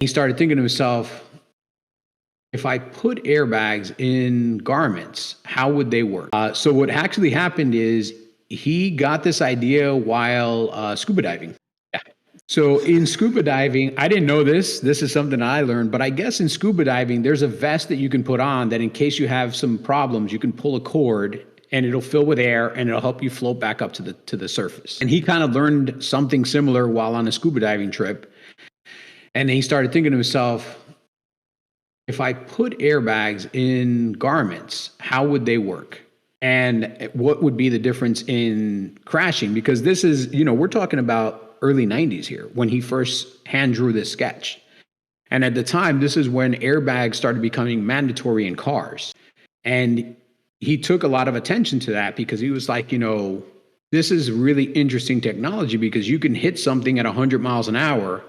He started thinking to himself, if I put airbags in garments, how would they work? So what actually happened is he got this idea while scuba diving. Yeah. So in scuba diving, I didn't know this. This is something I learned, but I guess in scuba diving, there's a vest that you can put on that in case you have some problems, you can pull a cord and it'll fill with air and it'll help you float back up to the surface. And he kind of learned something similar while on a scuba diving trip. And he started thinking to himself, if I put airbags in garments, how would they work? And what would be the difference in crashing? Because this is, we're talking about early 90s here when he first hand drew this sketch. And at the time, this is when airbags started becoming mandatory in cars. And he took a lot of attention to that because he was like, this is really interesting technology because you can hit something at 100 miles an hour.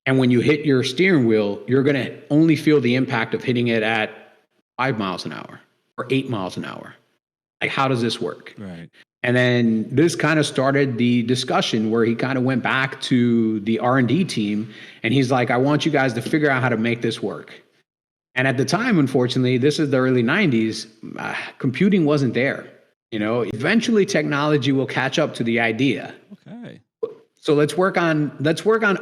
And when you hit your steering wheel, you're going to only feel the impact of hitting it at 5 miles an hour or 8 miles an hour. Like, how does this work? Right. And then this kind of started the discussion where he kind of went back to the R&D team and he's like, I want you guys to figure out how to make this work. And at the time, unfortunately, this is the early 90s, computing wasn't there. Eventually technology will catch up to the idea. Okay. So let's work on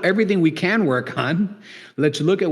everything we can work on. Let's look at what